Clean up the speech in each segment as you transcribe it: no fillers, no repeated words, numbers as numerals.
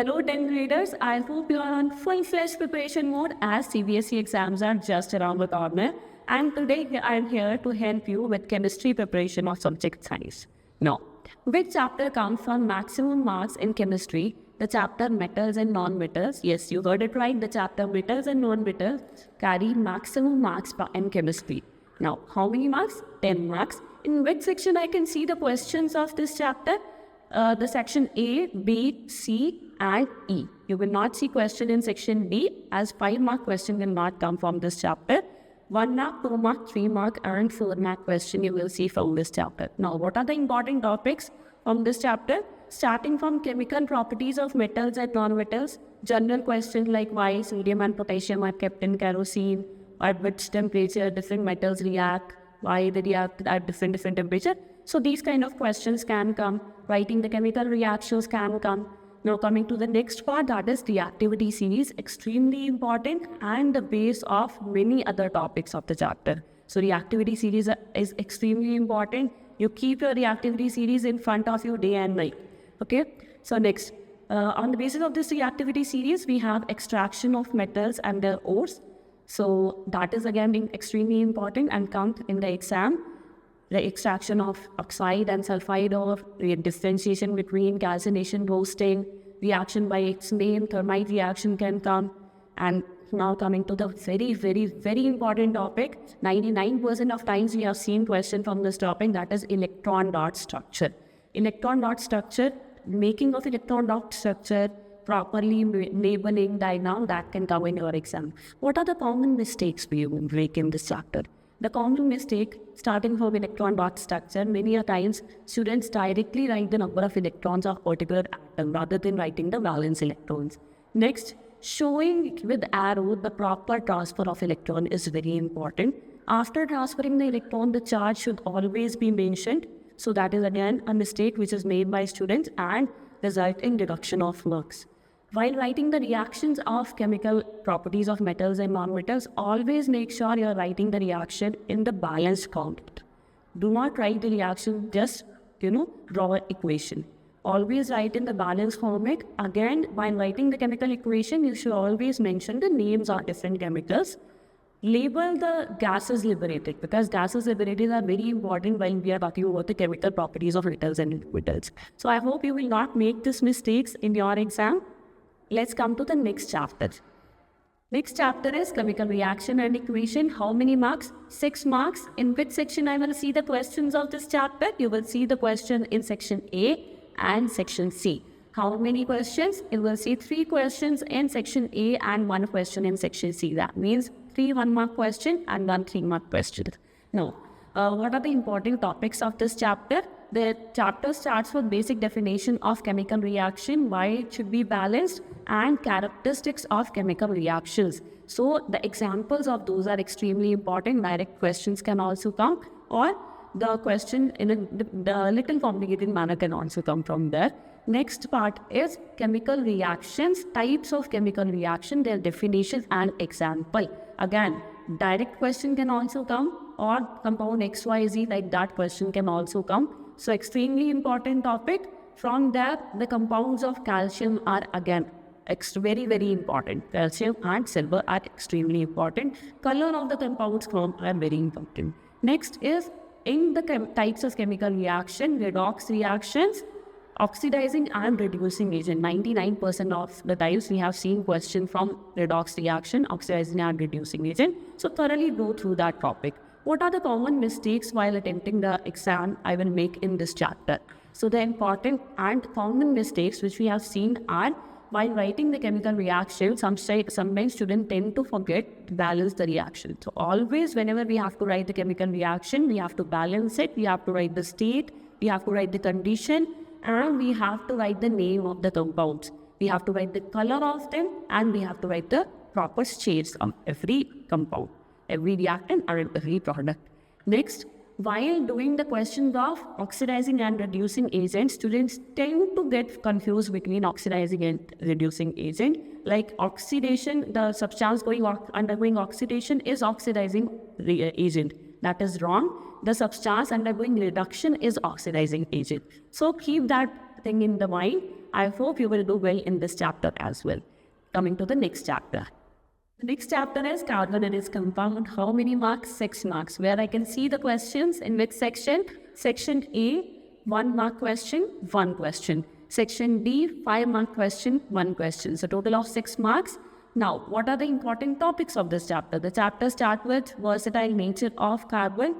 Hello 10th graders, I hope you are on full-fledged preparation mode as CBSE exams are just around the corner, and today I am here to help you with chemistry preparation of subject science. Now, which chapter comes from maximum marks in chemistry? The chapter metals and non-metals. Yes, you heard it right, the chapter metals and non-metals carry maximum marks in chemistry. Now, how many marks? 10 marks. In which section I can see the questions of this chapter? The section A, B, C and E. You will not see question in section D as 5 mark question will not come from this chapter. 1 mark, 2 mark, 3 mark and 4 mark question you will see from this chapter. Now what are the important topics from this chapter? Starting from chemical properties of metals and non-metals, general questions like why sodium and potassium are kept in kerosene, at which temperature different metals react, why they react at different temperature. So these kind of questions can come. Writing the chemical reactions can come. Now coming to the next part, that is reactivity series, extremely important and the base of many other topics of the chapter. So reactivity series is extremely important. You keep your reactivity series in front of you day and night. Okay. So next, on the basis of this reactivity series, we have extraction of metals and their ores. So that is again being extremely important and comes in the exam. The extraction of oxide and sulfide ore, differentiation between calcination, roasting, reaction by X-flame, thermite reaction can come. And now coming to the very important topic, 99% of times we have seen question from this topic, that is electron dot structure. Electron dot structure, making of electron dot structure, properly labeling diagram, that can come in your exam. What are the common mistakes we make in this chapter? The common mistake, starting from electron dot structure, many a times students directly write the number of electrons of particular atom rather than writing the valence electrons. Next, showing with arrow the proper transfer of electron is very important. After transferring the electron, the charge should always be mentioned. So that is again a mistake which is made by students and result in deduction of marks. While writing the reactions of chemical properties of metals and non-metals, always make sure you are writing the reaction in the balanced format. Do not write the reaction just, draw an equation. Always write in the balanced format. Again, while writing the chemical equation, you should always mention the names of different chemicals. Label the gases liberated because gases liberated are very important when we are talking about the chemical properties of metals and metals. So I hope you will not make these mistakes in your exam. Let's come to the next chapter. Next chapter is chemical reaction and equation. How many marks? 6 marks. In which section I will see the questions of this chapter? You will see the question in section A and section C. How many questions? You will see 3 questions in section A and 1 question in section C. That means 3 1-mark question and 1 3-mark question. Now, what are the important topics of this chapter? The chapter starts with basic definition of chemical reaction, why it should be balanced, and characteristics of chemical reactions. So the examples of those are extremely important. Direct questions can also come, or the question in a little complicated manner can also come from there. Next part is chemical reactions, types of chemical reaction, their definitions and example. Again, direct question can also come, or compound XYZ, like that question can also come. So extremely important topic. From there, the compounds of calcium are again very important. Calcium and silver are extremely important. Color of the compounds formed are very important. Next is in the types of chemical reaction, redox reactions, oxidizing and reducing agent. 99% of the times we have seen question from redox reaction, oxidizing and reducing agent. So thoroughly go through that topic. What are the common mistakes while attempting the exam I will make in this chapter? So the important and common mistakes which we have seen are while writing the chemical reaction, sometimes students tend to forget to balance the reaction. So always whenever we have to write the chemical reaction, we have to balance it, we have to write the state, we have to write the condition, and we have to write the name of the compounds. We have to write the color of them, and we have to write the proper shades of every compound, every reactant or every product. Next, while doing the questions of oxidizing and reducing agent, students tend to get confused between oxidizing and reducing agent. Like oxidation, the substance undergoing oxidation is oxidizing agent. That is wrong. The substance undergoing reduction is oxidizing agent. So keep that thing in the mind. I hope you will do well in this chapter as well. Coming to the next chapter. The next chapter is carbon and its compound. How many marks? 6 marks. Where I can see the questions in which section. Section A, 1 mark question, 1 question. Section D, 5 mark question, 1 question. So total of 6 marks. Now, what are the important topics of this chapter? The chapter starts with versatile nature of carbon.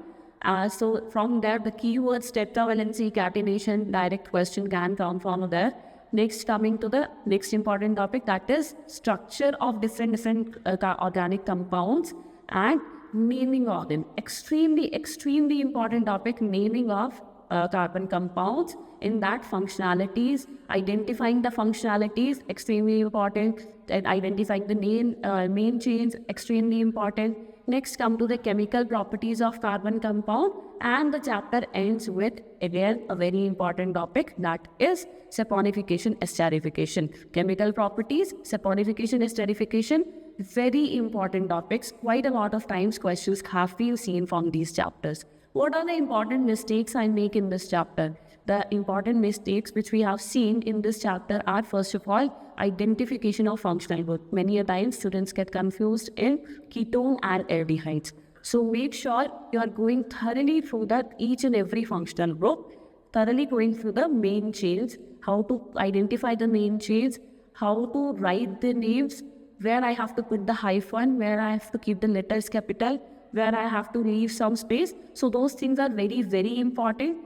So from there, the keywords tetravalency, catenation, direct question can come from there. Next, coming to the next important topic, that is structure of different organic compounds and naming of them. Extremely important topic, naming of carbon compounds. In that, functionalities, identifying the functionalities, extremely important. And identifying the main chains, extremely important. Next, come to the chemical properties of carbon compound, and the chapter ends with again a very important topic, that is saponification, esterification. Chemical properties, saponification, esterification, very important topics. Quite a lot of times questions have been seen from these chapters. What are the important mistakes I make in this chapter? The important mistakes which we have seen in this chapter are, first of all, identification of functional group. Many a times students get confused in ketone and aldehydes. So make sure you are going thoroughly through that each and every functional group, thoroughly going through the main chains, how to identify the main chains, how to write the names, where I have to put the hyphen, where I have to keep the letters capital, where I have to leave some space. So those things are very important.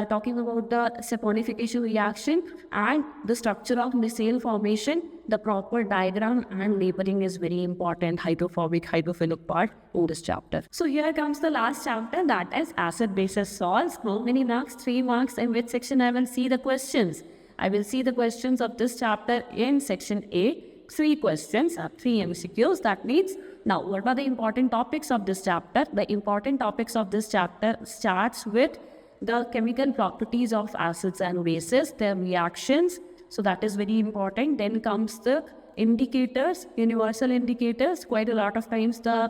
Talking about the saponification reaction and the structure of micelle formation, the proper diagram and labeling is very important, hydrophobic, hydrophilic part in this chapter. So here comes the last chapter, that is acid-basis salts. How many marks? 3 marks. In which section I will see the questions? I will see the questions of this chapter in section A. 3 questions, 3 MCQs. That means, now what are the important topics of this chapter? The important topics of this chapter starts with the chemical properties of acids and bases, their reactions. So that is very important. Then comes the indicators, universal indicators. Quite a lot of times the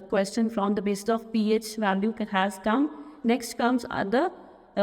question from the basis of pH value has come. Next comes the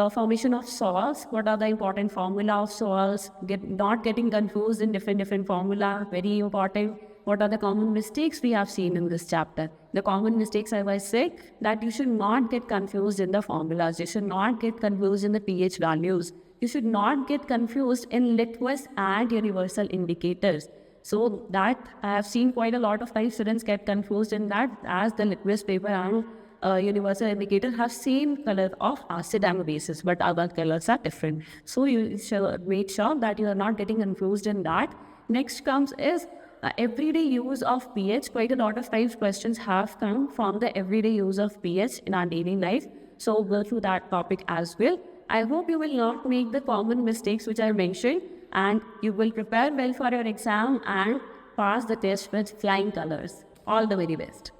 formation of salts. What are the important formula of salts? Not getting confused in different formula. Very important. What are the common mistakes we have seen in this chapter? The common mistakes, as I say, that you should not get confused in the formulas. You should not get confused in the pH values. You should not get confused in liquids and universal indicators. So that I have seen quite a lot of times students get confused in that, as the liquids paper and universal indicator have same color of acid and bases, but other colors are different. So you should make sure that you are not getting confused in that. Next comes is everyday use of pH. Quite a lot of times questions have come from the everyday use of pH in our daily life. So go through that topic as well. I hope you will not make the common mistakes which I mentioned, and you will prepare well for your exam and pass the test with flying colors. All the very best.